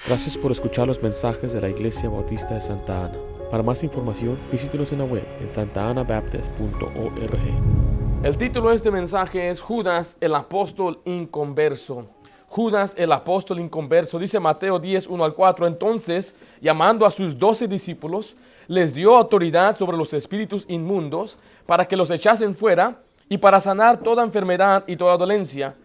Gracias por escuchar los mensajes de la Iglesia Bautista de Santa Ana. Para más información, visítenos en la web en santaanabaptist.org. El título de este mensaje es Judas, el apóstol inconverso. Judas, el apóstol inconverso. Dice Mateo 10, 1 al 4. Entonces, llamando a sus 12 discípulos, les dio autoridad sobre los espíritus inmundos para que los echasen fuera y para sanar toda enfermedad y toda dolencia.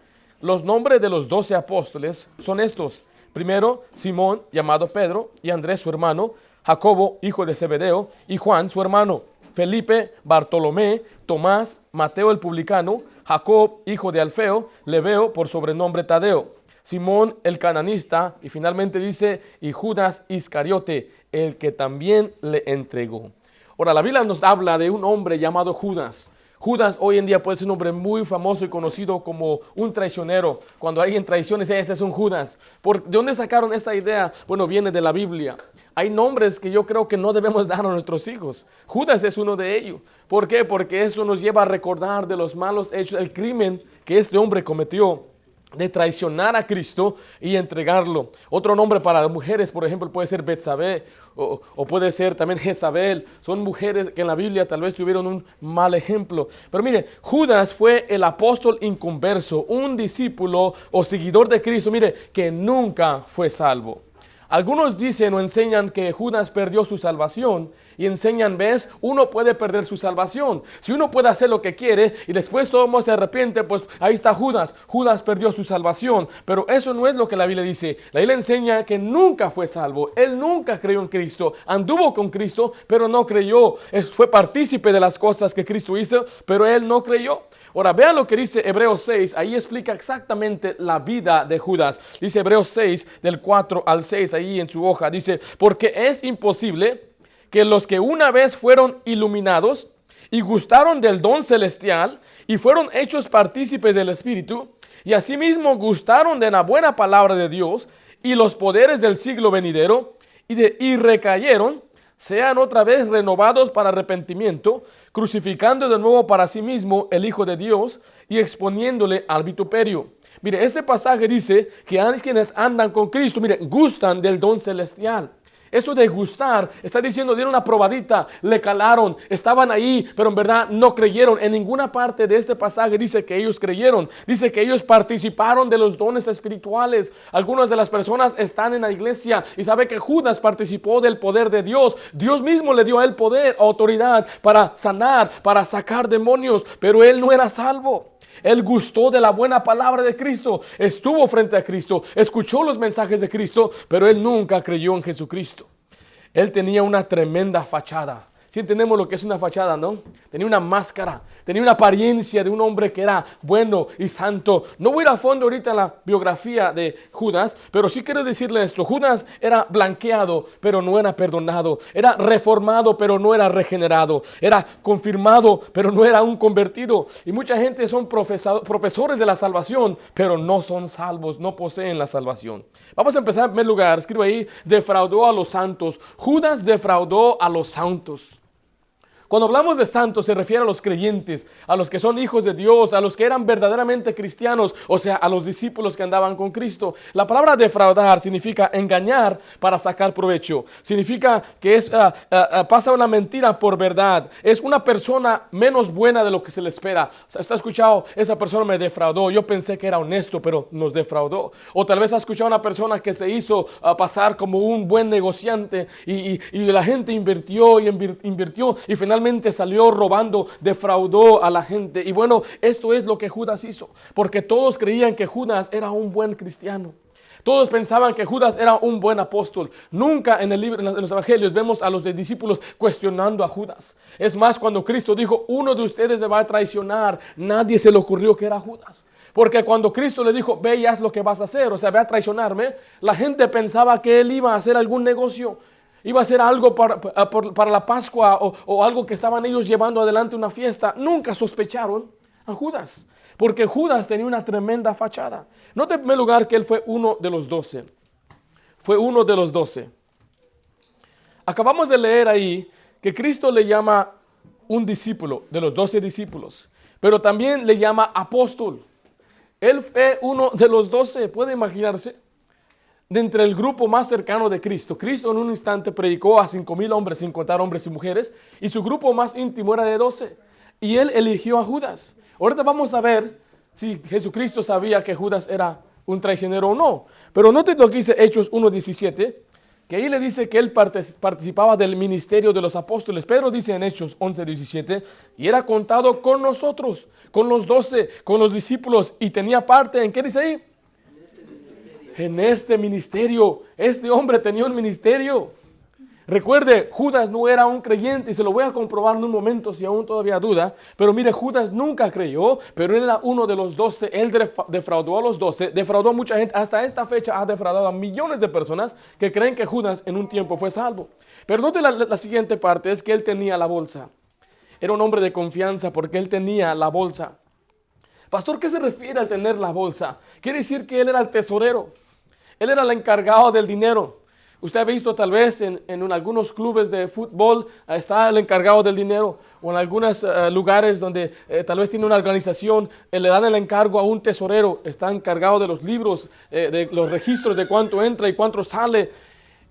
Los nombres de los 12 apóstoles son estos. Primero, Simón, llamado Pedro, y Andrés, su hermano, Jacobo, hijo de Zebedeo, y Juan, su hermano, Felipe, Bartolomé, Tomás, Mateo el publicano, Jacob, hijo de Alfeo, Lebeo, por sobrenombre Tadeo, Simón el cananista, y finalmente dice, y Judas Iscariote, el que también le entregó. Ahora, la Biblia nos habla de un hombre llamado Judas. Judas hoy en día puede ser un hombre muy famoso y conocido como un traicionero. Cuando alguien traiciona, ese es un Judas. ¿De dónde sacaron esa idea? Bueno, viene de la Biblia. Hay nombres que yo creo que no debemos dar a nuestros hijos. Judas es uno de ellos. ¿Por qué? Porque eso nos lleva a recordar de los malos hechos, el crimen que este hombre cometió de traicionar a Cristo y entregarlo. Otro nombre para mujeres, por ejemplo, puede ser Betsabé o puede ser también Jezabel. Son mujeres que en la Biblia tal vez tuvieron un mal ejemplo. Pero mire, Judas fue el apóstol inconverso, un discípulo o seguidor de Cristo, mire, que nunca fue salvo. Algunos dicen o enseñan que Judas perdió su salvación y enseñan, ¿ves? Uno puede perder su salvación. Si uno puede hacer lo que quiere y después todo el mundo se arrepiente, pues ahí está Judas. Judas perdió su salvación. Pero eso no es lo que la Biblia dice. La Biblia enseña que nunca fue salvo. Él nunca creyó en Cristo. Anduvo con Cristo, pero no creyó. Fue partícipe de las cosas que Cristo hizo, pero él no creyó. Ahora, vean lo que dice Hebreos 6. Ahí explica exactamente la vida de Judas. Dice Hebreos 6, del 4 al 6, ahí en su hoja. Dice, porque es imposible que los que una vez fueron iluminados y gustaron del don celestial y fueron hechos partícipes del Espíritu y asimismo gustaron de la buena palabra de Dios y los poderes del siglo venidero y recayeron, sean otra vez renovados para arrepentimiento, crucificando de nuevo para sí mismo el Hijo de Dios y exponiéndole al vituperio. Mire, este pasaje dice que quienes andan con Cristo, mire, gustan del don celestial. Eso de gustar, está diciendo, dieron una probadita, le calaron, estaban ahí, pero en verdad no creyeron. En ninguna parte de este pasaje dice que ellos creyeron. Dice que ellos participaron de los dones espirituales. Algunas de las personas están en la iglesia y sabe que Judas participó del poder de Dios. Dios mismo le dio a él poder, autoridad para sanar, para sacar demonios, pero él no era salvo. Él gustó de la buena palabra de Cristo, estuvo frente a Cristo, escuchó los mensajes de Cristo, pero él nunca creyó en Jesucristo. Él tenía una tremenda fachada. Si entendemos lo que es una fachada, ¿no? Tenía una máscara, tenía una apariencia de un hombre que era bueno y santo. No voy a ir a fondo ahorita en la biografía de Judas, pero sí quiero decirle esto. Judas era blanqueado, pero no era perdonado. Era reformado, pero no era regenerado. Era confirmado, pero no era un convertido. Y mucha gente son profesores de la salvación, pero no son salvos, no poseen la salvación. Vamos a empezar en primer lugar. Escribo ahí, defraudó a los santos. Judas defraudó a los santos. Cuando hablamos de santos se refiere a los creyentes, a los que son hijos de Dios, a los que eran verdaderamente cristianos, o sea, a los discípulos que andaban con Cristo. La palabra defraudar significa engañar para sacar provecho. Significa que pasa una mentira por verdad. Es una persona menos buena de lo que se le espera. O sea, ¿está escuchado? Esa persona me defraudó. Yo pensé que era honesto, pero nos defraudó. O tal vez ha escuchado a una persona que se hizo pasar como un buen negociante y la gente invirtió y finalmente salió robando, defraudó a la gente. Y bueno, esto es lo que Judas hizo, porque todos creían que Judas era un buen cristiano. Todos pensaban que Judas era un buen apóstol. Nunca en los evangelios vemos a los discípulos cuestionando a Judas. Es más, cuando Cristo dijo, uno de ustedes me va a traicionar, nadie se le ocurrió que era Judas. Porque cuando Cristo le dijo, ve y haz lo que vas a hacer, o sea, ve a traicionarme, la gente pensaba que él iba a hacer algún negocio. Iba a ser algo para la Pascua o algo que estaban ellos llevando adelante una fiesta. Nunca sospecharon a Judas, porque Judas tenía una tremenda fachada. Note en primer lugar que él fue uno de los 12. Fue uno de los 12. Acabamos de leer ahí que Cristo le llama un discípulo de los 12 discípulos, pero también le llama apóstol. Él fue uno de los 12, ¿puede imaginarse? de entre el grupo más cercano de Cristo. Cristo en un instante predicó a 5,000 hombres, sin contar hombres y mujeres, y su grupo más íntimo era de 12. Y él eligió a Judas. Ahorita vamos a ver si Jesucristo sabía que Judas era un traicionero o no. Pero note lo que dice Hechos 1:17, que ahí le dice que él participaba del ministerio de los apóstoles. Pedro dice en Hechos 11:17, y era contado con nosotros, con los 12, con los discípulos, y tenía parte, ¿en qué dice ahí? En este ministerio. Este hombre tenía un ministerio. Recuerde, Judas no era un creyente, y se lo voy a comprobar en un momento si aún todavía duda. Pero mire, Judas nunca creyó, pero él era uno de los 12. Él defraudó a los 12, defraudó a mucha gente. Hasta esta fecha ha defraudado a millones de personas que creen que Judas en un tiempo fue salvo. Pero note la siguiente parte, es que él tenía la bolsa. Era un hombre de confianza porque él tenía la bolsa. Pastor, ¿qué se refiere al tener la bolsa? Quiere decir que él era el tesorero. Él era el encargado del dinero. Usted ha visto tal vez en algunos clubes de fútbol, está el encargado del dinero. O en algunos lugares donde tal vez tiene una organización, le dan el encargo a un tesorero. Está encargado de los libros, de los registros de cuánto entra y cuánto sale.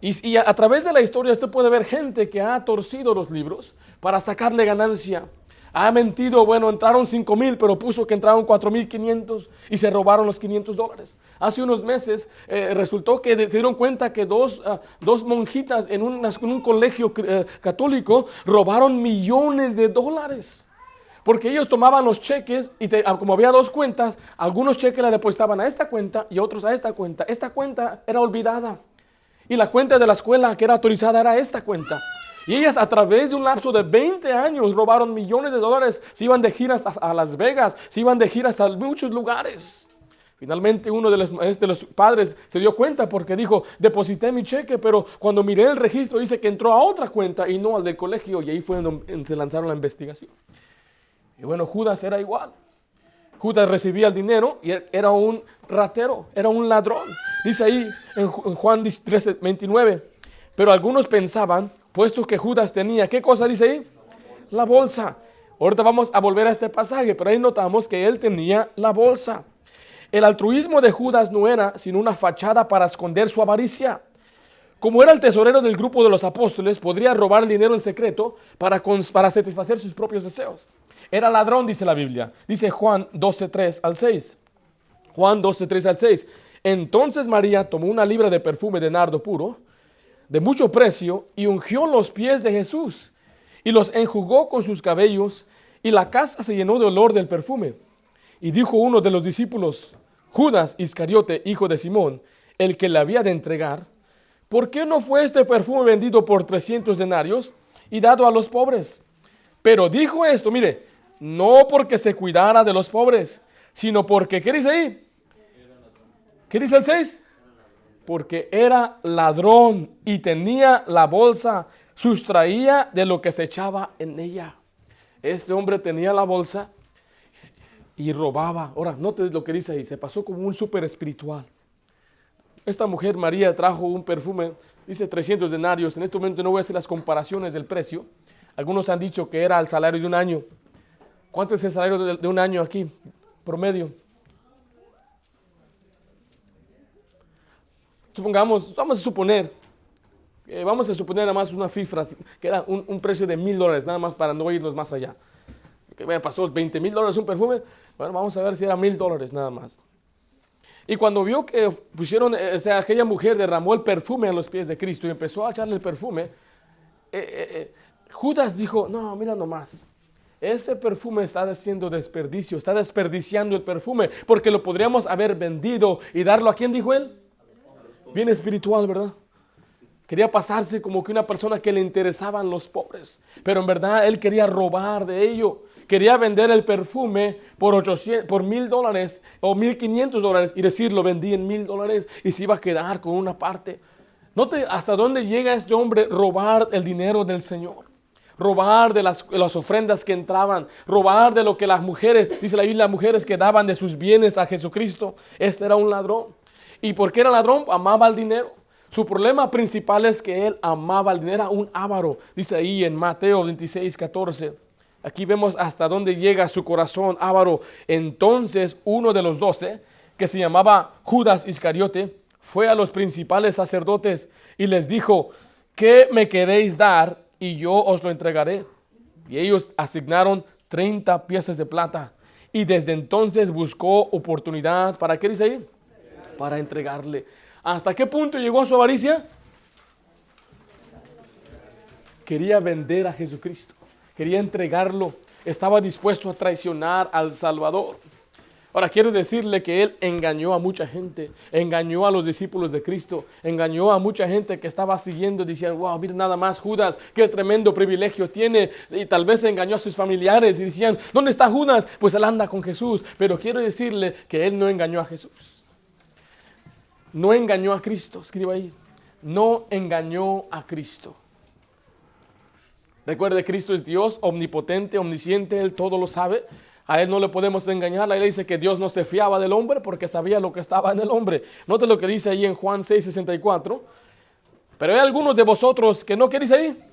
Y a través de la historia usted puede ver gente que ha torcido los libros para sacarle ganancia. Ha mentido, bueno, entraron 5,000, pero puso que entraron 4,500 y se robaron los $500. Hace unos meses resultó que se dieron cuenta que dos monjitas en un colegio católico robaron millones de dólares. Porque ellos tomaban los cheques y como había dos cuentas, algunos cheques la depositaban a esta cuenta y otros a esta cuenta. Esta cuenta era olvidada y la cuenta de la escuela que era autorizada era esta cuenta. Y ellas a través de un lapso de 20 años robaron millones de dólares. Se iban de giras a Las Vegas, se iban de giras a muchos lugares. Finalmente uno de los padres se dio cuenta porque dijo, deposité mi cheque, pero cuando miré el registro dice que entró a otra cuenta y no al del colegio. Y ahí fue donde se lanzaron la investigación. Y bueno, Judas era igual. Judas recibía el dinero y era un ratero, era un ladrón. Dice ahí en Juan 13:29, pero algunos pensaban, puesto que Judas tenía, ¿qué cosa dice ahí? La bolsa. Ahorita vamos a volver a este pasaje, pero ahí notamos que él tenía la bolsa. El altruismo de Judas no era sino una fachada para esconder su avaricia. Como era el tesorero del grupo de los apóstoles, podría robar el dinero en secreto para satisfacer sus propios deseos. Era ladrón, dice la Biblia. Dice Juan 12:3 al 6. Juan 12:3 al 6. Entonces María tomó una libra de perfume de nardo puro, de mucho precio, y ungió los pies de Jesús y los enjugó con sus cabellos, y la casa se llenó de olor del perfume. Y dijo uno de los discípulos, Judas Iscariote, hijo de Simón, el que le había de entregar, ¿por qué no fue este perfume vendido por 300 denarios y dado a los pobres? Pero dijo esto, mire, no porque se cuidara de los pobres, sino porque, ¿qué dice ahí? ¿Qué dice el 6? Porque era ladrón y tenía la bolsa, sustraía de lo que se echaba en ella. Este hombre tenía la bolsa y robaba. Ahora, note lo que dice ahí, se pasó como un súper espiritual. Esta mujer María trajo un perfume, dice 300 denarios. En este momento no voy a hacer las comparaciones del precio. Algunos han dicho que era el salario de un año. ¿Cuánto es el salario de un año aquí, promedio? Supongamos, vamos a suponer nada más una cifra, que era un precio de $1,000, nada más para no irnos más allá. Que me pasó $20,000 un perfume, bueno, vamos a ver si era $1,000 nada más. Y cuando vio que pusieron, aquella mujer derramó el perfume a los pies de Cristo y empezó a echarle el perfume, Judas dijo, no, mira nomás, ese perfume está haciendo desperdicio, está desperdiciando el perfume, porque lo podríamos haber vendido y darlo a quién, dijo él. Bien espiritual, ¿verdad? Quería pasarse como que una persona que le interesaban los pobres, pero en verdad él quería robar de ello. Quería vender el perfume por $1,000 o $1,500 y decir, lo vendí en $1,000 y se iba a quedar con una parte. Note hasta dónde llega este hombre, robar el dinero del Señor. Robar de las ofrendas que entraban, robar de lo que las mujeres, dice la Biblia, las mujeres que daban de sus bienes a Jesucristo. Este era un ladrón. ¿Y por qué era ladrón? Amaba el dinero. Su problema principal es que él amaba el dinero, era un avaro. Dice ahí en Mateo 26:14. Aquí vemos hasta dónde llega su corazón avaro. Entonces uno de los 12, que se llamaba Judas Iscariote, fue a los principales sacerdotes y les dijo: ¿qué me queréis dar? Y yo os lo entregaré. Y ellos asignaron 30 piezas de plata. Y desde entonces buscó oportunidad. ¿Para qué dice ahí? Para entregarle. ¿Hasta qué punto llegó su avaricia? Quería vender a Jesucristo. Quería entregarlo. Estaba dispuesto a traicionar al Salvador. Ahora quiero decirle que él engañó a mucha gente, engañó a los discípulos de Cristo, engañó a mucha gente que estaba siguiendo, diciendo: wow, mira nada más Judas, qué tremendo privilegio tiene. Y tal vez engañó a sus familiares y decían: ¿dónde está Judas? Pues él anda con Jesús. Pero quiero decirle que él no engañó a Jesús. No engañó a Cristo, escriba ahí. No engañó a Cristo. Recuerde, Cristo es Dios, omnipotente, omnisciente, Él todo lo sabe. A Él no le podemos engañar. La Biblia dice que Dios no se fiaba del hombre porque sabía lo que estaba en el hombre. Note lo que dice ahí en Juan 6:64. Pero hay algunos de vosotros que no, ¿qué dice ahí?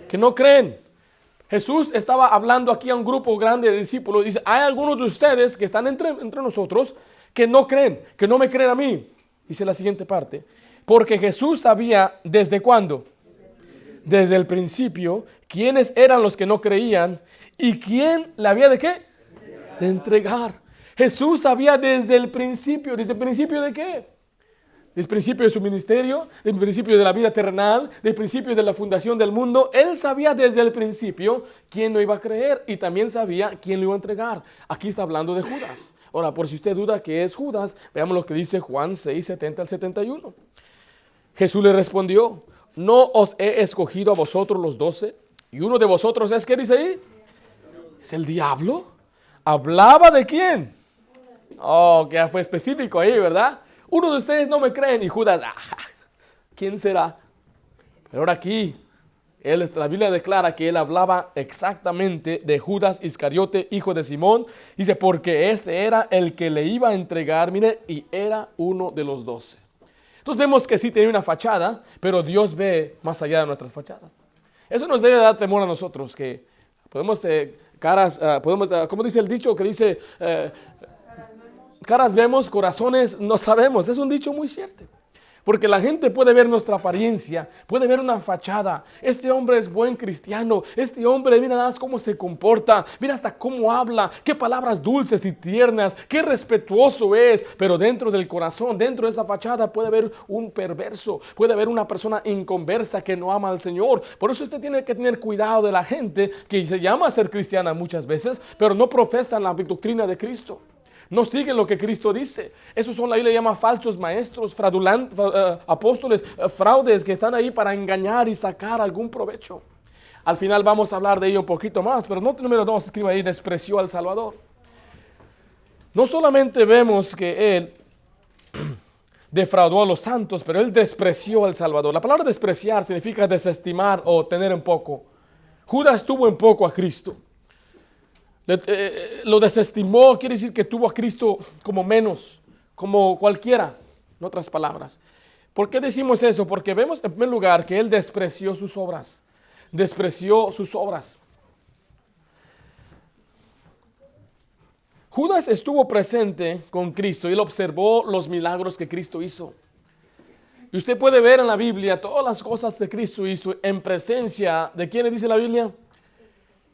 Que no creen. Jesús estaba hablando aquí a un grupo grande de discípulos. Dice: hay algunos de ustedes que están entre nosotros que no creen, que no me creen a mí. Dice la siguiente parte: porque Jesús sabía desde cuándo, desde el principio, quiénes eran los que no creían y quién le había de qué, de entregar. Jesús sabía desde el principio. ¿Desde el principio de qué? Desde el principio de su ministerio, desde el principio de la vida terrenal, desde el principio de la fundación del mundo. Él sabía desde el principio quién no iba a creer y también sabía quién lo iba a entregar. Aquí está hablando de Judas. Ahora, por si usted duda que es Judas, veamos lo que dice Juan 6:70 al 71. Jesús le respondió: ¿no os he escogido a vosotros los 12? Y uno de vosotros es, ¿qué dice ahí? ¿Es el diablo? ¿Hablaba de quién? Oh, que fue específico ahí, ¿verdad? Uno de ustedes no me creen. Y Judas: ¿quién será? Pero ahora aquí, la Biblia declara que él hablaba exactamente de Judas Iscariote, hijo de Simón. Dice: porque este era el que le iba a entregar, mire, y era uno de los 12. Entonces vemos que sí tenía una fachada, pero Dios ve más allá de nuestras fachadas. Eso nos debe dar temor a nosotros, que podemos ¿cómo dice el dicho? Que dice, caras vemos, corazones no sabemos. Es un dicho muy cierto. Porque la gente puede ver nuestra apariencia, puede ver una fachada. Este hombre es buen cristiano. Este hombre, mira nada más cómo se comporta. Mira hasta cómo habla. Qué palabras dulces y tiernas. Qué respetuoso es. Pero dentro del corazón, dentro de esa fachada puede haber un perverso. Puede haber una persona inconversa que no ama al Señor. Por eso usted tiene que tener cuidado de la gente que se llama ser cristiana muchas veces, pero no profesan la doctrina de Cristo. No siguen lo que Cristo dice. Esos son, la Biblia llama falsos maestros, apóstoles, fraudes que están ahí para engañar y sacar algún provecho. Al final vamos a hablar de ello un poquito más, pero note número 2, escriba ahí: despreció al Salvador. No solamente vemos que él defraudó a los santos, pero él despreció al Salvador. La palabra despreciar significa desestimar o tener en poco. Judas tuvo en poco a Cristo. Lo desestimó, quiere decir que tuvo a Cristo como menos, como cualquiera, en otras palabras. ¿Por qué decimos eso? Porque vemos en primer lugar que él despreció sus obras. Despreció sus obras. Judas estuvo presente con Cristo y él observó los milagros que Cristo hizo. Y usted puede ver en la Biblia todas las cosas que Cristo hizo en presencia de ¿quiénes dice la Biblia?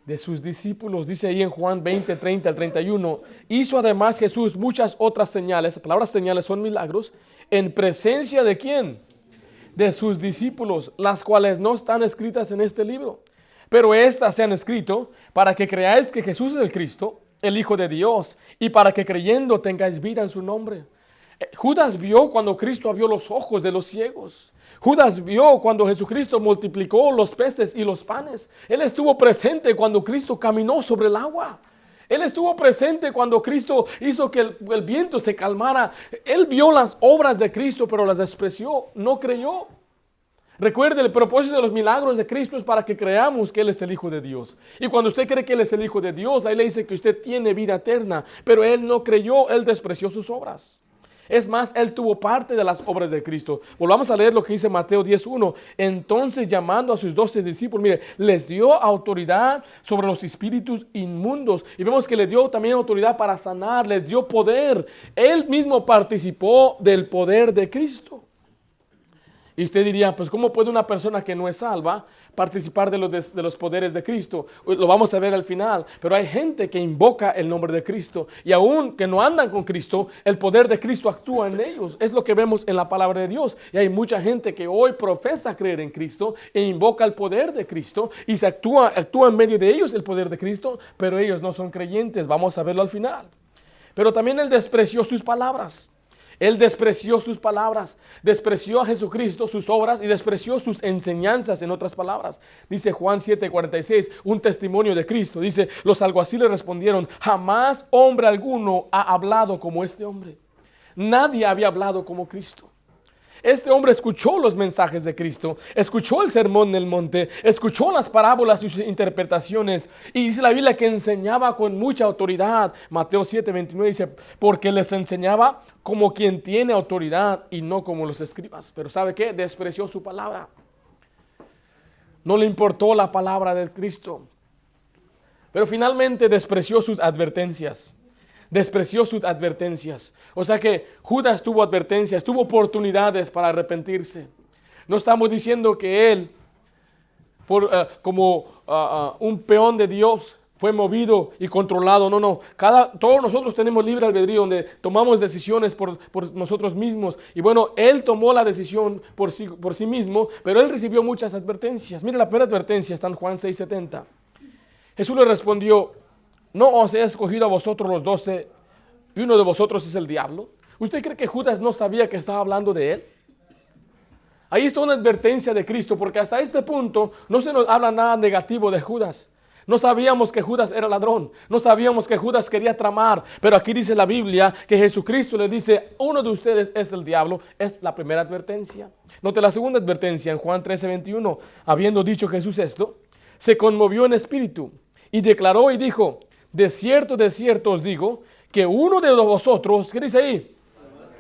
De sus discípulos. Dice ahí en Juan 20:30 al 31. Hizo además Jesús muchas otras señales. Las palabras señales son milagros. ¿En presencia de quién? De sus discípulos, las cuales no están escritas en este libro. Pero estas se han escrito para que creáis que Jesús es el Cristo, el Hijo de Dios, y para que creyendo tengáis vida en su nombre. Judas vio cuando Cristo abrió los ojos de los ciegos. Judas vio cuando Jesucristo multiplicó los peces y los panes. Él estuvo presente cuando Cristo caminó sobre el agua. Él estuvo presente cuando Cristo hizo que el viento se calmara. Él vio las obras de Cristo, pero las despreció, no creyó. Recuerde, el propósito de los milagros de Cristo es para que creamos que Él es el Hijo de Dios. Y cuando usted cree que Él es el Hijo de Dios, la Biblia dice que usted tiene vida eterna. Pero Él no creyó, Él despreció sus obras. Es más, él tuvo parte de las obras de Cristo. Volvamos a leer lo que dice Mateo 10:1. Entonces, llamando a sus 12 discípulos, mire, les dio autoridad sobre los espíritus inmundos. Y vemos que le dio también autoridad para sanar, les dio poder. Él mismo participó del poder de Cristo. Y usted diría, pues ¿cómo puede una persona que no es salva participar de los poderes de Cristo? Lo vamos a ver al final, pero hay gente que invoca el nombre de Cristo y aun que no andan con Cristo, el poder de Cristo actúa en ellos. Es lo que vemos en la palabra de Dios. Y hay mucha gente que hoy profesa creer en Cristo e invoca el poder de Cristo y se actúa en medio de ellos el poder de Cristo, pero ellos no son creyentes. Vamos a verlo al final. Pero también él despreció sus palabras. Él despreció sus palabras, despreció a Jesucristo, sus obras y despreció sus enseñanzas, en otras palabras. Dice Juan 7:46, un testimonio de Cristo. Dice, los alguaciles respondieron, jamás hombre alguno ha hablado como este hombre. Nadie había hablado como Cristo. Este hombre escuchó los mensajes de Cristo, escuchó el sermón del monte, escuchó las parábolas y sus interpretaciones. Y dice la Biblia que enseñaba con mucha autoridad. Mateo 7:29 dice, porque les enseñaba como quien tiene autoridad y no como los escribas. Pero ¿sabe qué? Despreció su palabra. No le importó la palabra de Cristo. Pero finalmente despreció sus advertencias. Despreció sus advertencias. O sea que Judas tuvo advertencias, tuvo oportunidades para arrepentirse. No estamos diciendo que él, como un peón de Dios, fue movido y controlado. No. Todos nosotros tenemos libre albedrío donde tomamos decisiones por nosotros mismos. Y bueno, él tomó la decisión por sí mismo, pero él recibió muchas advertencias. Mira, la primera advertencia está en Juan 6:70. Jesús le respondió, ¿no os he escogido a vosotros los 12 y uno de vosotros es el diablo? ¿Usted cree que Judas no sabía que estaba hablando de él? Ahí está una advertencia de Cristo, porque hasta este punto no se nos habla nada negativo de Judas. No sabíamos que Judas era ladrón, no sabíamos que Judas quería tramar, pero aquí dice la Biblia que Jesucristo le dice, uno de ustedes es el diablo. Es la primera advertencia. Note la segunda advertencia en Juan 13:21. Habiendo dicho Jesús esto, se conmovió en espíritu y declaró y dijo, de cierto os digo, que uno de vosotros, ¿qué dice ahí?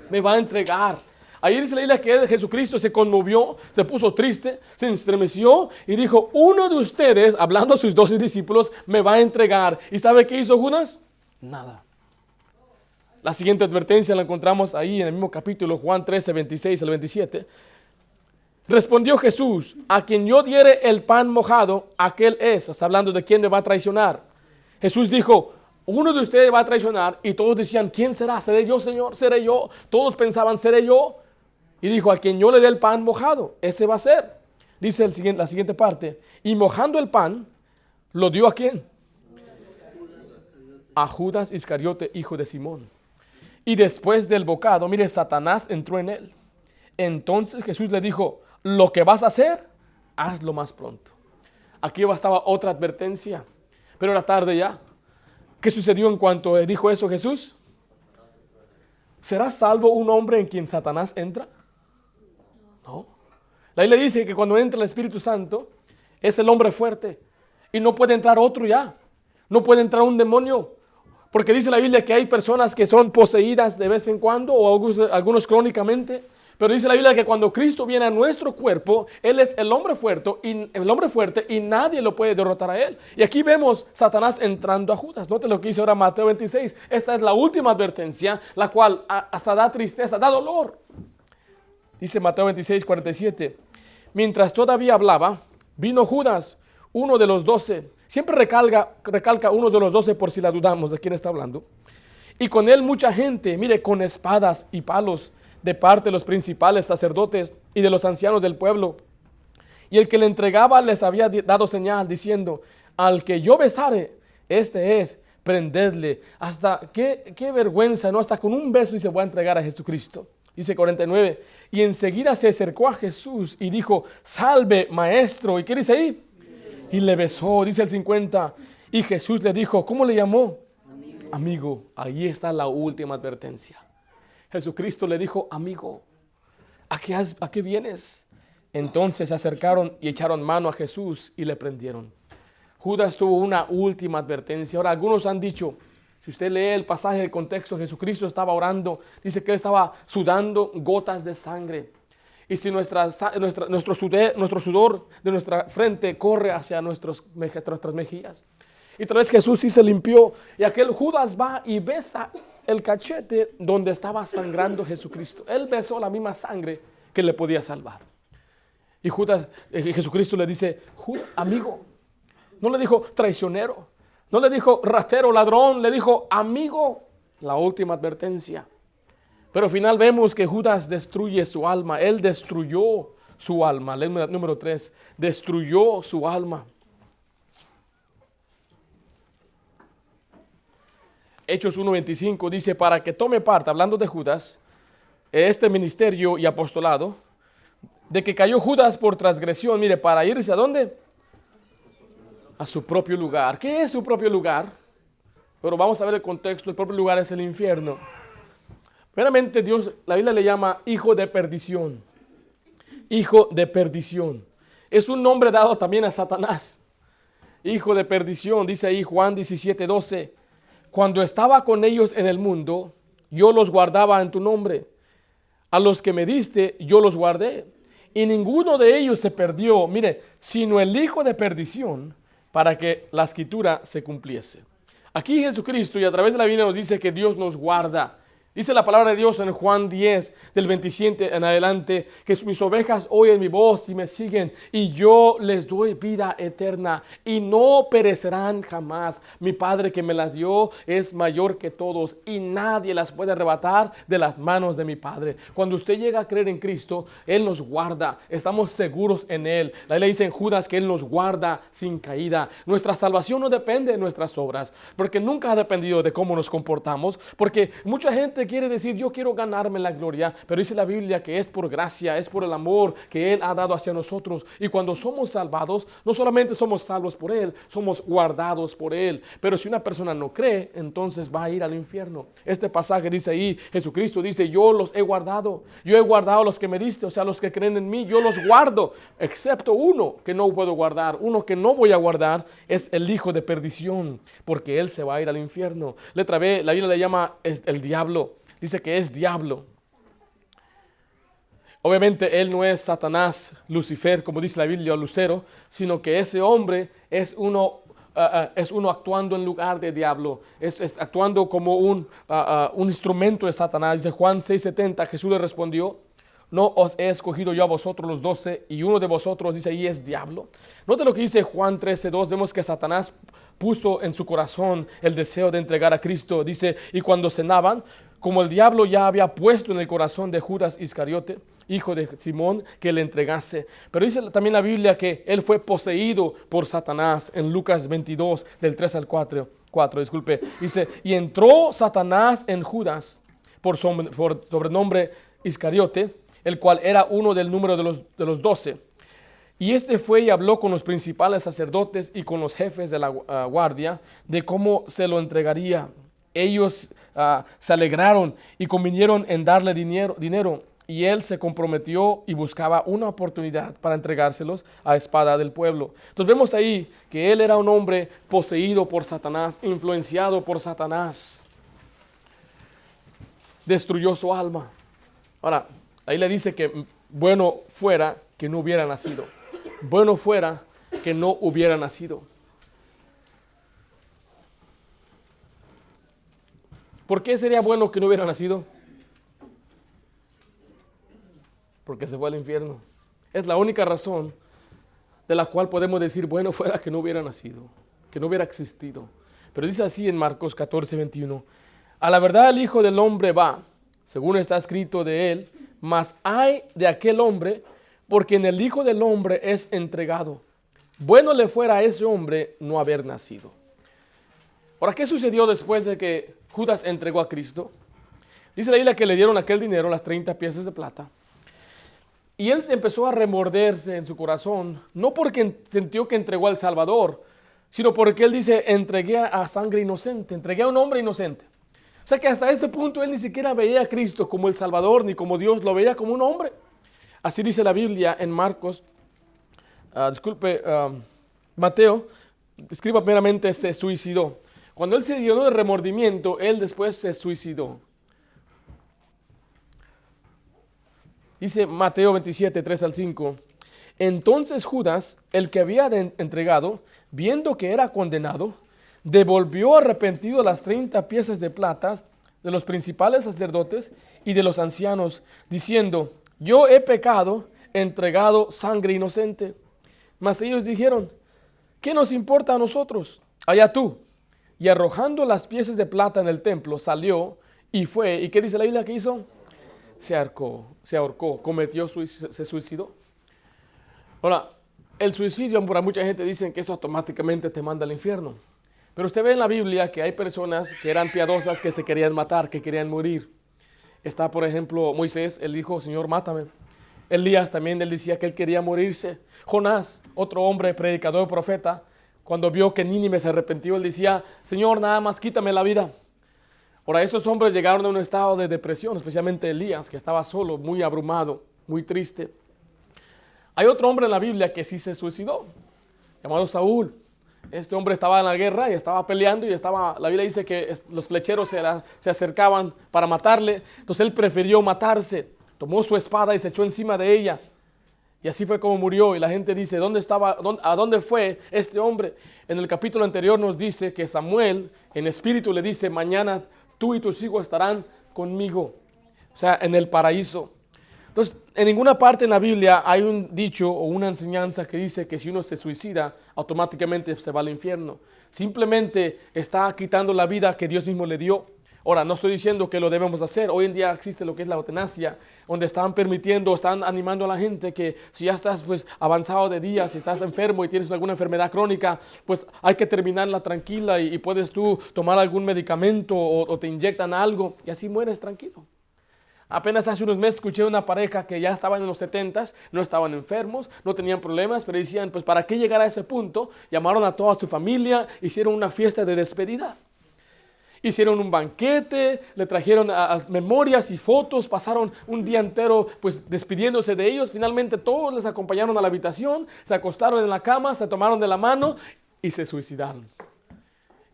Me va a entregar. Ahí dice la Biblia que Jesucristo se conmovió, se puso triste, se estremeció y dijo, uno de ustedes, hablando a sus 12 discípulos, me va a entregar. ¿Y sabe qué hizo Judas? Nada. La siguiente advertencia la encontramos ahí en el mismo capítulo, Juan 13:26-27. Respondió Jesús, a quien yo diere el pan mojado, aquel es. Está hablando de quién me va a traicionar. Jesús dijo, uno de ustedes va a traicionar, y todos decían, ¿quién será? ¿Seré yo, Señor? ¿Seré yo? Todos pensaban, ¿seré yo? Y dijo, a quien yo le dé el pan mojado, ese va a ser. Dice la siguiente parte, y mojando el pan, ¿lo dio a quién? A Judas Iscariote, hijo de Simón. Y después del bocado, mire, Satanás entró en él. Entonces Jesús le dijo, lo que vas a hacer, hazlo más pronto. Aquí estaba otra advertencia, pero era tarde ya. ¿Qué sucedió en cuanto dijo eso Jesús? ¿Será salvo un hombre en quien Satanás entra? No. La Biblia dice que cuando entra el Espíritu Santo, es el hombre fuerte. Y no puede entrar otro ya. No puede entrar un demonio. Porque dice la Biblia que hay personas que son poseídas de vez en cuando, o algunos crónicamente. Pero dice la Biblia que cuando Cristo viene a nuestro cuerpo, Él es el hombre fuerte y nadie lo puede derrotar a Él. Y aquí vemos Satanás entrando a Judas. Note lo que dice ahora Mateo 26. Esta es la última advertencia, la cual hasta da tristeza, da dolor. Dice Mateo 26:47. Mientras todavía hablaba, vino Judas, uno de los 12. Siempre recalca uno de los 12 por si la dudamos de quién está hablando. Y con él mucha gente, mire, con espadas y palos, de parte de los principales sacerdotes y de los ancianos del pueblo. Y el que le entregaba les había dado señal diciendo, al que yo besare, este es, prendedle. Hasta qué vergüenza, ¿no? Hasta con un beso y se va a entregar a Jesucristo. Dice 49, y enseguida se acercó a Jesús y dijo, salve maestro. ¿Y qué dice ahí? Y le besó, dice el 50. Y Jesús le dijo, ¿cómo le llamó? Amigo. Ahí está la última advertencia. Jesucristo le dijo, amigo, ¿a qué vienes? Entonces se acercaron y echaron mano a Jesús y le prendieron. Judas tuvo una última advertencia. Ahora, algunos han dicho, Si usted lee el pasaje del contexto, Jesucristo estaba orando, dice que él estaba sudando gotas de sangre. Y si nuestro sudor de nuestra frente corre hacia nuestras mejillas. Y tal vez Jesús sí se limpió y aquel Judas va y besa el cachete donde estaba sangrando Jesucristo. Él besó la misma sangre que le podía salvar. Y Jesucristo le dice, amigo. No le dijo traicionero, no le dijo ratero, ladrón, le dijo amigo. La última advertencia. Pero al final vemos que Judas destruye su alma. Él destruyó su alma. Ley número 3, destruyó su alma. Hechos 1:25 dice, para que tome parte, hablando de Judas, este ministerio y apostolado, de que cayó Judas por transgresión, mire, para irse ¿a dónde? A su propio lugar. ¿Qué es su propio lugar? Pero vamos a ver el contexto. El propio lugar es el infierno. Primeramente Dios, la Biblia le llama hijo de perdición. Hijo de perdición. Es un nombre dado también a Satanás. Hijo de perdición, dice ahí Juan 17:12. Cuando estaba con ellos en el mundo, yo los guardaba en tu nombre. A los que me diste, yo los guardé. Y ninguno de ellos se perdió, mire, sino el hijo de perdición, para que la escritura se cumpliese. Aquí Jesucristo, y a través de la Biblia nos dice que Dios nos guarda. Dice la palabra de Dios en Juan 10, del 27 en adelante, que mis ovejas oyen mi voz y me siguen, y yo les doy vida eterna, y no perecerán jamás. Mi Padre que me las dio es mayor que todos, y nadie las puede arrebatar de las manos de mi Padre. Cuando usted llega a creer en Cristo, Él nos guarda, estamos seguros en Él. La Biblia dice en Judas que Él nos guarda sin caída. Nuestra salvación no depende de nuestras obras, porque nunca ha dependido de cómo nos comportamos, porque mucha gente quiere decir, yo quiero ganarme la gloria, pero dice la Biblia que es por gracia, es por el amor que Él ha dado hacia nosotros. Y cuando somos salvados, no solamente somos salvos por Él, somos guardados por Él. Pero si una persona no cree, entonces va a ir al infierno. Este pasaje dice ahí, Jesucristo dice, yo los he guardado, yo he guardado a los que me diste, o sea, los que creen en mí, yo los guardo, excepto uno que no puedo guardar, uno que no voy a guardar, es el hijo de perdición, porque él se va a ir al infierno. Letra B, la Biblia le llama el diablo. Dice que es diablo. Obviamente él no es Satanás, Lucifer, como dice la Biblia, o Lucero, sino que ese hombre es uno actuando en lugar de diablo, es actuando como un instrumento de Satanás. Dice Juan 6:70, Jesús le respondió, no os he escogido yo a vosotros los 12, y uno de vosotros, dice ahí, es diablo. Note lo que dice Juan 13:2, vemos que Satanás puso en su corazón el deseo de entregar a Cristo. Dice, y cuando cenaban, como el diablo ya había puesto en el corazón de Judas Iscariote, hijo de Simón, que le entregase. Pero dice también la Biblia que él fue poseído por Satanás en Lucas 22, del 3 al 4, dice, y entró Satanás en Judas por sobrenombre Iscariote, el cual era uno del número de los 12. Y este fue y habló con los principales sacerdotes y con los jefes de la guardia de cómo se lo entregaría. Ellos se alegraron y convinieron en darle dinero, y él se comprometió y buscaba una oportunidad para entregárselos a espada del pueblo. Entonces vemos ahí que él era un hombre poseído por Satanás, influenciado por Satanás. Destruyó su alma. Ahora, ahí le dice que bueno fuera que no hubiera nacido. Bueno fuera que no hubiera nacido. ¿Por qué sería bueno que no hubiera nacido? Porque se fue al infierno. Es la única razón de la cual podemos decir, bueno fuera que no hubiera nacido, que no hubiera existido. Pero dice así en Marcos 14:21, a la verdad el Hijo del Hombre va, según está escrito de él, mas ay de aquel hombre, porque en el Hijo del Hombre es entregado. Bueno le fuera a ese hombre no haber nacido. Ahora, ¿qué sucedió después de que Judas entregó a Cristo? Dice la Biblia que le dieron aquel dinero, las 30 piezas de plata. Y él empezó a remorderse en su corazón, no porque sintió que entregó al Salvador, sino porque él dice, entregué a sangre inocente, entregué a un hombre inocente. O sea que hasta este punto él ni siquiera veía a Cristo como el Salvador, ni como Dios, lo veía como un hombre. Así dice la Biblia en Marcos, Mateo, escriba primeramente, se suicidó. Cuando él se llenó de remordimiento, él después se suicidó. Dice Mateo 27, 3 al 5. Entonces Judas, el que había entregado, viendo que era condenado, devolvió arrepentido las 30 piezas de plata de los principales sacerdotes y de los ancianos, diciendo: yo he pecado, entregado sangre inocente. Mas ellos dijeron: ¿qué nos importa a nosotros? Allá tú. Y arrojando las piezas de plata en el templo, salió y fue. ¿Y qué dice la Biblia que hizo? Se ahorcó, se suicidó. Ahora, el suicidio, para mucha gente dicen que eso automáticamente te manda al infierno. Pero usted ve en la Biblia que hay personas que eran piadosas, que se querían matar, que querían morir. Está, por ejemplo, Moisés, él dijo: Señor, mátame. Elías también, él decía que él quería morirse. Jonás, otro hombre, predicador, profeta, cuando vio que Nínive se arrepintió, él decía: Señor, nada más quítame la vida. Ahora, esos hombres llegaron a un estado de depresión, especialmente Elías, que estaba solo, muy abrumado, muy triste. Hay otro hombre en la Biblia que sí se suicidó, llamado Saúl. Este hombre estaba en la guerra y estaba peleando la Biblia dice que los flecheros se acercaban para matarle. Entonces él prefirió matarse, tomó su espada y se echó encima de ella. Y así fue como murió. Y la gente dice: ¿a dónde fue este hombre? En el capítulo anterior nos dice que Samuel en espíritu le dice: mañana tú y tus hijos estarán conmigo, o sea, en el paraíso. Entonces, en ninguna parte en la Biblia hay un dicho o una enseñanza que dice que si uno se suicida, automáticamente se va al infierno. Simplemente está quitando la vida que Dios mismo le dio. Ahora, no estoy diciendo que lo debemos hacer. Hoy en día existe lo que es la eutanasia, donde están animando a la gente que si ya estás pues avanzado de días, si estás enfermo y tienes alguna enfermedad crónica, pues hay que terminarla tranquila y puedes tú tomar algún medicamento o te inyectan algo y así mueres tranquilo. Apenas hace unos meses escuché una pareja que ya estaban en los 70s, no estaban enfermos, no tenían problemas, pero decían: pues ¿para qué llegar a ese punto? Llamaron a toda su familia, hicieron una fiesta de despedida. Hicieron un banquete, le trajeron a memorias y fotos, pasaron un día entero pues despidiéndose de ellos. Finalmente todos les acompañaron a la habitación, se acostaron en la cama, se tomaron de la mano y se suicidaron.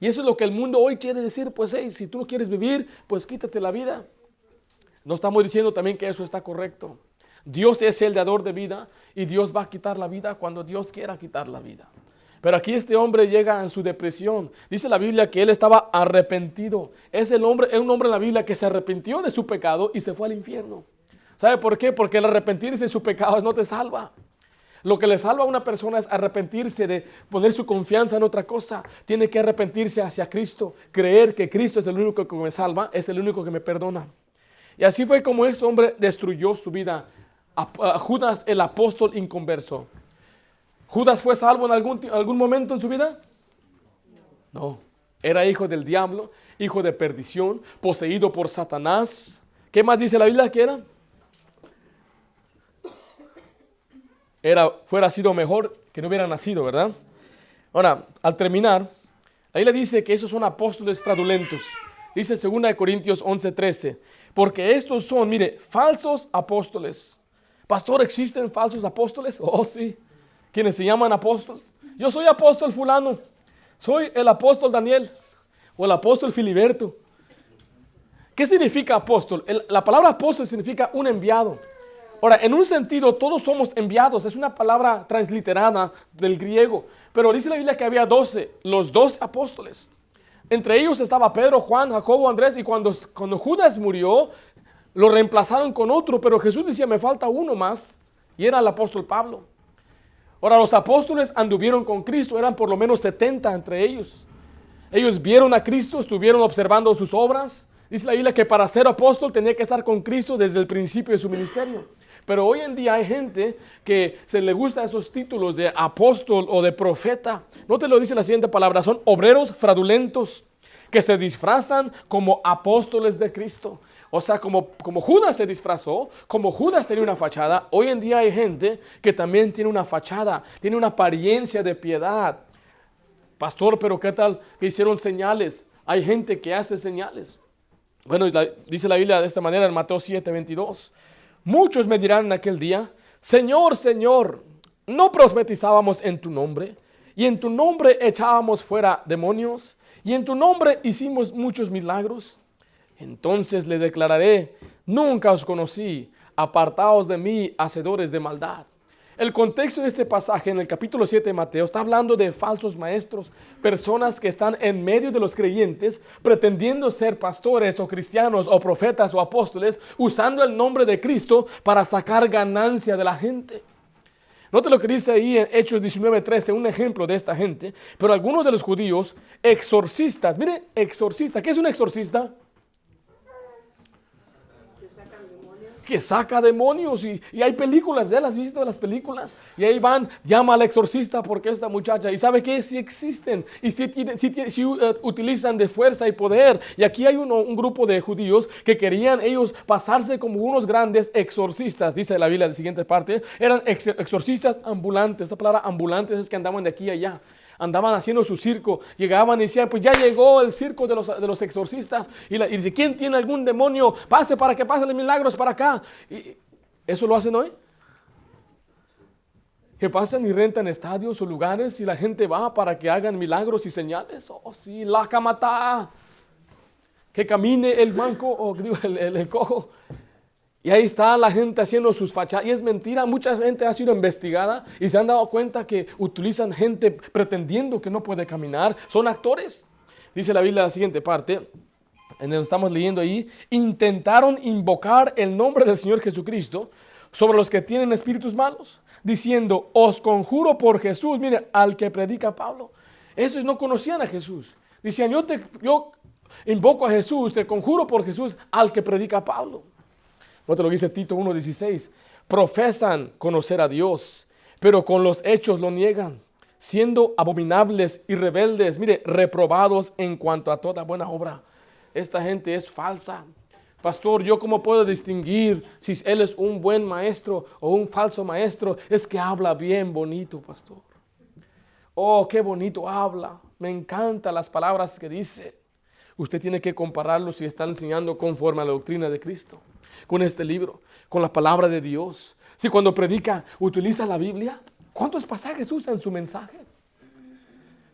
Y eso es lo que el mundo hoy quiere decir: pues hey, si tú no quieres vivir, pues quítate la vida. No estamos diciendo también que eso está correcto. Dios es el dador de vida y Dios va a quitar la vida cuando Dios quiera quitar la vida. Pero aquí este hombre llega en su depresión. Dice la Biblia que él estaba arrepentido. Es un hombre en la Biblia que se arrepintió de su pecado y se fue al infierno. ¿Sabe por qué? Porque el arrepentirse de sus pecados no te salva. Lo que le salva a una persona es arrepentirse de poner su confianza en otra cosa. Tiene que arrepentirse hacia Cristo, creer que Cristo es el único que me salva, es el único que me perdona. Y así fue como este hombre destruyó su vida. A Judas, el apóstol inconverso. ¿Judas fue salvo en algún momento en su vida? No. Era hijo del diablo, hijo de perdición, poseído por Satanás. ¿Qué más dice la Biblia que era? Fuera sido mejor que no hubiera nacido, ¿verdad? Ahora, al terminar, ahí le dice que esos son apóstoles fraudulentos. Dice 2 Corintios 11:13. Porque estos son, mire, falsos apóstoles. Pastor, ¿existen falsos apóstoles? Oh, sí. ¿Quiénes se llaman apóstoles? Yo soy apóstol fulano. Soy el apóstol Daniel. O el apóstol Filiberto. ¿Qué significa apóstol? La palabra apóstol significa un enviado. Ahora, en un sentido, todos somos enviados. Es una palabra transliterada del griego. Pero dice la Biblia que había 12, los 12 apóstoles. Entre ellos estaba Pedro, Juan, Jacobo, Andrés, y cuando Judas murió, lo reemplazaron con otro, pero Jesús decía: me falta uno más, y era el apóstol Pablo. Ahora, los apóstoles anduvieron con Cristo, eran por lo menos 70 entre ellos. Ellos vieron a Cristo, estuvieron observando sus obras. Dice la Biblia que para ser apóstol tenía que estar con Cristo desde el principio de su ministerio. Pero hoy en día hay gente que se le gusta esos títulos de apóstol o de profeta. No te lo dice la siguiente palabra: son obreros fraudulentos que se disfrazan como apóstoles de Cristo. O sea, como Judas se disfrazó, como Judas tenía una fachada, hoy en día hay gente que también tiene una fachada, tiene una apariencia de piedad. Pastor, pero ¿qué tal que hicieron señales? Hay gente que hace señales. Bueno, dice la Biblia de esta manera en Mateo 7:22. Muchos me dirán en aquel día: Señor, Señor, ¿no profetizábamos en tu nombre? Y en tu nombre echábamos fuera demonios, y en tu nombre hicimos muchos milagros. Entonces le declararé, nunca os conocí, apartaos de mí, hacedores de maldad. El contexto de este pasaje en el capítulo 7 de Mateo está hablando de falsos maestros, personas que están en medio de los creyentes pretendiendo ser pastores o cristianos o profetas o apóstoles, usando el nombre de Cristo para sacar ganancia de la gente. Note lo que dice ahí en Hechos 19:13, un ejemplo de esta gente. Pero algunos de los judíos, exorcistas, mire, exorcista, ¿qué es un exorcista? Que saca demonios, y hay películas, ya las has visto las películas, y ahí van, llama al exorcista porque esta muchacha, y sabe que sí existen, y sí utilizan de fuerza y poder. Y aquí hay un grupo de judíos que querían ellos pasarse como unos grandes exorcistas, dice la Biblia en la siguiente parte, eran exorcistas ambulantes. Esta palabra ambulantes es que andaban de aquí a allá. Andaban haciendo su circo, llegaban y decían, pues ya llegó el circo de los exorcistas. Y dice, ¿quién tiene algún demonio? Pase para que pasen milagros para acá. Y eso lo hacen hoy. Que pasan y rentan estadios o lugares y la gente va para que hagan milagros y señales. Oh, sí, la camata. Que camine el manco, o digo, el cojo. Y ahí está la gente haciendo sus fachadas. Y es mentira, mucha gente ha sido investigada y se han dado cuenta que utilizan gente pretendiendo que no puede caminar. Son actores. Dice la Biblia en la siguiente parte, en donde estamos leyendo ahí, intentaron invocar el nombre del Señor Jesucristo sobre los que tienen espíritus malos, diciendo, os conjuro por Jesús, mire, al que predica Pablo. Esos no conocían a Jesús. Decían, yo invoco a Jesús, te conjuro por Jesús, al que predica Pablo. Otro lo dice Tito 1:16, profesan conocer a Dios, pero con los hechos lo niegan, siendo abominables y rebeldes, mire, reprobados en cuanto a toda buena obra. Esta gente es falsa. Pastor, ¿yo cómo puedo distinguir si él es un buen maestro o un falso maestro? Es que habla bien bonito, pastor. Oh, qué bonito habla. Me encantan las palabras que dice. Usted tiene que compararlo si está enseñando conforme a la doctrina de Cristo, con este libro, con la palabra de Dios. Si cuando predica utiliza la Biblia, ¿cuántos pasajes usa en su mensaje?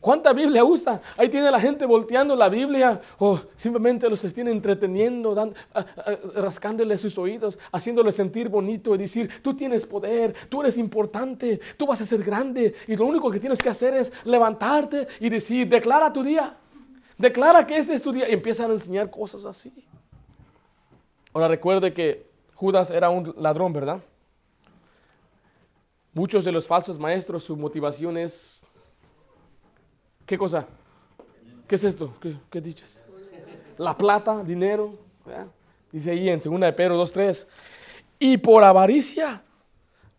¿Cuánta Biblia usa? Ahí tiene la gente volteando la Biblia o simplemente los tiene entreteniendo, rascándole sus oídos, haciéndole sentir bonito y decir, tú tienes poder, tú eres importante, tú vas a ser grande y lo único que tienes que hacer es levantarte y decir, declara tu día, declara que este es tu día, y empiezan a enseñar cosas así. Ahora recuerde que Judas era un ladrón, ¿verdad? Muchos de los falsos maestros, su motivación es, ¿qué cosa? ¿Qué es esto? ¿Qué dices? La plata, dinero, ¿verdad? Dice ahí en 2 de Pedro 2:3, y por avaricia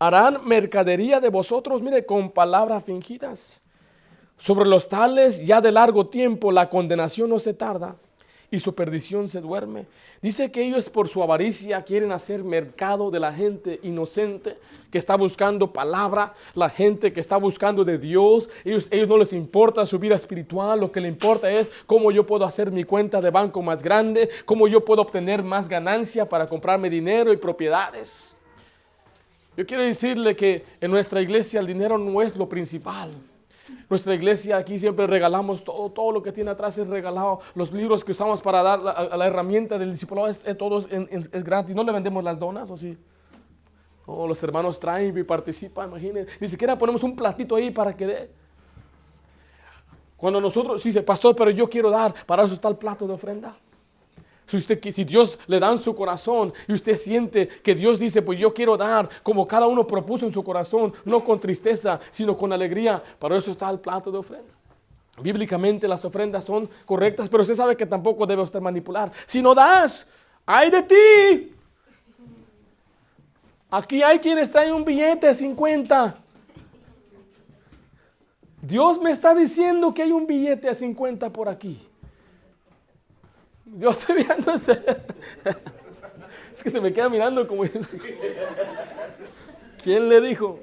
harán mercadería de vosotros, mire, con palabras fingidas. Sobre los tales ya de largo tiempo la condenación no se tarda y su perdición se duerme. Dice que ellos por su avaricia quieren hacer mercado de la gente inocente que está buscando palabra, la gente que está buscando de Dios. Ellos no les importa su vida espiritual, lo que les importa es cómo yo puedo hacer mi cuenta de banco más grande, cómo yo puedo obtener más ganancia para comprarme dinero y propiedades. Yo quiero decirle que en nuestra iglesia el dinero no es lo principal. Nuestra iglesia aquí siempre regalamos todo lo que tiene atrás es regalado. Los libros que usamos para dar la herramienta del discipulado todo es gratis. No le vendemos las donas, ¿o sí? Oh, los hermanos traen y participan, imagínense. Ni siquiera ponemos un platito ahí para que dé. Cuando nosotros dice, pastor, pero yo quiero dar, para eso está el plato de ofrenda. Si Dios le da en su corazón y usted siente que Dios dice, pues yo quiero dar como cada uno propuso en su corazón, no con tristeza, sino con alegría, para eso está el plato de ofrenda. Bíblicamente las ofrendas son correctas, pero usted sabe que tampoco debe usted manipular. Si no das, ¡ay de ti! Aquí hay quienes traen un billete de 50. Dios me está diciendo que hay un billete de 50 por aquí. Yo estoy viendo es que se me queda mirando como ¿quién le dijo?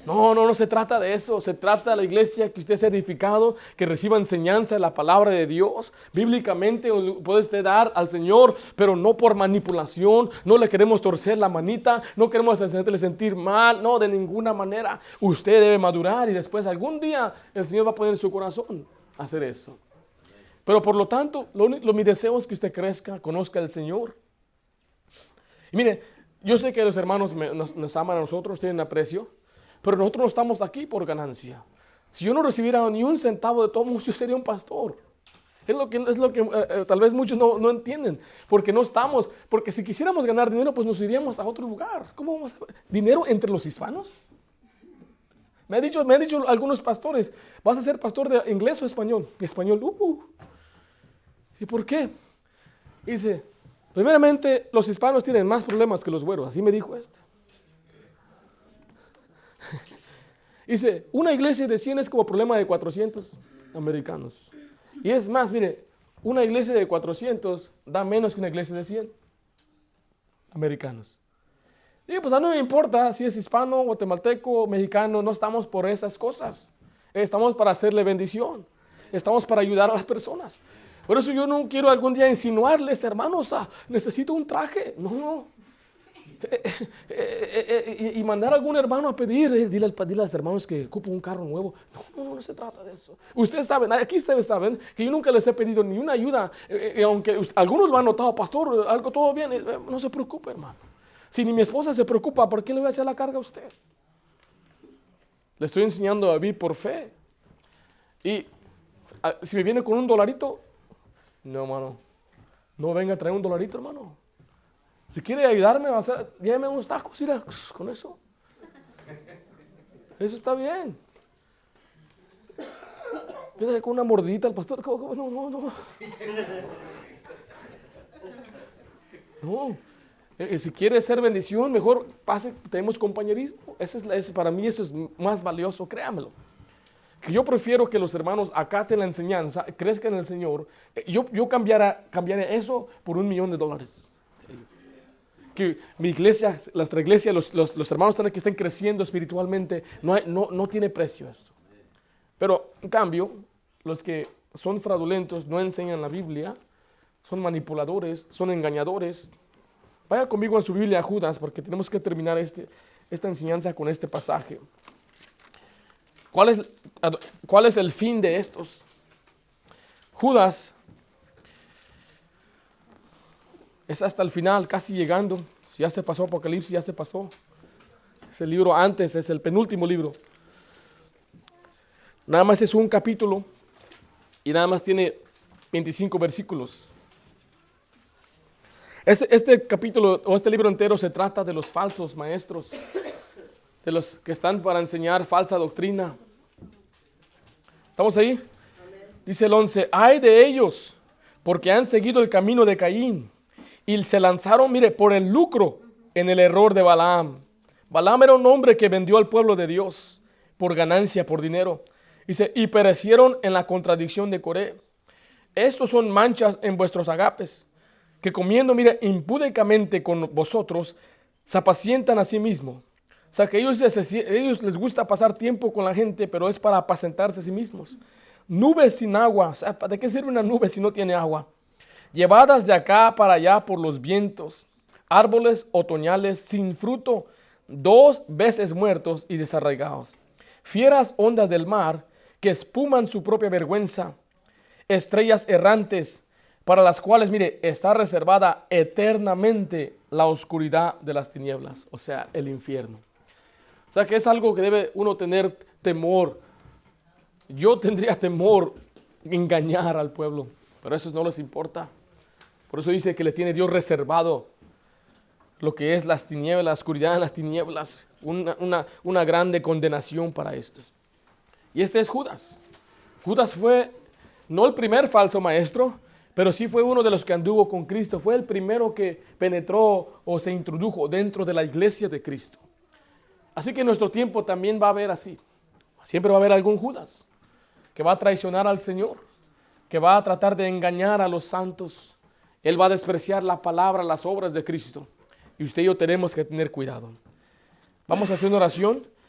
No se trata de eso. Se trata de la iglesia que usted sea edificado, que reciba enseñanza de la palabra de Dios. Bíblicamente puede usted dar al Señor, pero no por manipulación. No le queremos torcer la manita, no queremos hacerle sentir mal, no, de ninguna manera. Usted debe madurar y después algún día el Señor va a poner en su corazón. hacer eso. Pero por lo tanto, mi deseo es que usted crezca, conozca al Señor. Y mire, yo sé que los hermanos nos aman a nosotros, tienen aprecio, pero nosotros no estamos aquí por ganancia. Si yo no recibiera ni un centavo de todos, yo sería un pastor. Es lo que tal vez muchos no entienden, porque no estamos, porque si quisiéramos ganar dinero, pues nos iríamos a otro lugar. ¿Cómo vamos a dinero entre los hispanos? Me han dicho algunos pastores, ¿vas a ser pastor de inglés o español? Español, ¿Y por qué? Dice, primeramente, los hispanos tienen más problemas que los güeros, así me dijo esto. Dice, una iglesia de 100 es como problema de 400 americanos. Y es más, mire, una iglesia de 400 da menos que una iglesia de 100 americanos. Y pues a mí no me importa si es hispano, guatemalteco, mexicano, no estamos por esas cosas. Estamos para hacerle bendición. Estamos para ayudar a las personas. Por eso yo no quiero algún día insinuarles, hermanos, necesito un traje. No. Y mandar a algún hermano a pedir, dile a los hermanos que ocupen un carro nuevo. No se trata de eso. Ustedes saben, aquí ustedes saben que yo nunca les he pedido ni una ayuda, aunque algunos lo han notado, pastor, algo todo bien, no se preocupe, hermano. Si ni mi esposa se preocupa, ¿por qué le voy a echar la carga a usted? Le estoy enseñando a vivir por fe. Y si me viene con $1, no, hermano, no venga a traer $1, hermano. Si quiere ayudarme, lléveme unos tacos, mira, con eso. Eso está bien. Empieza con una mordidita al pastor. No. Si quiere ser bendición, mejor tenemos compañerismo. Para mí eso es más valioso, créamelo. Que yo prefiero que los hermanos acaten la enseñanza, crezcan en el Señor. Yo cambiaría eso por $1,000,000. Que mi iglesia, nuestra iglesia, los hermanos que estén creciendo espiritualmente, no tiene precio eso. Pero en cambio, los que son fraudulentos, no enseñan la Biblia, son manipuladores, son engañadores. Vaya conmigo en su Biblia a Judas, porque tenemos que terminar esta enseñanza con este pasaje. ¿Cuál es el fin de estos? Judas es hasta el final, casi llegando. Si ya se pasó Apocalipsis, ya se pasó. Es el libro antes, es el penúltimo libro. Nada más es un capítulo y nada más tiene 25 versículos. Este capítulo o este libro entero se trata de los falsos maestros, de los que están para enseñar falsa doctrina. ¿Estamos ahí? Dice el 11, ¡ay de ellos! Porque han seguido el camino de Caín y se lanzaron, mire, por el lucro en el error de Balaam. Balaam era un hombre que vendió al pueblo de Dios por ganancia, por dinero. Dice, y perecieron en la contradicción de Coré. Estos son manchas en vuestros agapes, que comiendo, mire, impúdicamente con vosotros, se apacientan a sí mismos. O sea, que ellos les gusta pasar tiempo con la gente, pero es para apacentarse a sí mismos. Nubes sin agua. O sea, ¿de qué sirve una nube si no tiene agua? Llevadas de acá para allá por los vientos. Árboles otoñales sin fruto, 2 veces muertos y desarraigados. Fieras ondas del mar que espuman su propia vergüenza. Estrellas errantes para las cuales, mire, está reservada eternamente la oscuridad de las tinieblas, o sea, el infierno. O sea, que es algo que debe uno tener temor. Yo tendría temor engañar al pueblo, pero eso no les importa. Por eso dice que le tiene Dios reservado lo que es las tinieblas, la oscuridad en las tinieblas, una grande condenación para estos. Y este es Judas. Judas fue no el primer falso maestro, pero sí fue uno de los que anduvo con Cristo. Fue el primero que penetró o se introdujo dentro de la iglesia de Cristo. Así que en nuestro tiempo también va a haber así. Siempre va a haber algún Judas que va a traicionar al Señor, que va a tratar de engañar a los santos. Él va a despreciar la palabra, las obras de Cristo. Y usted y yo tenemos que tener cuidado. Vamos a hacer una oración.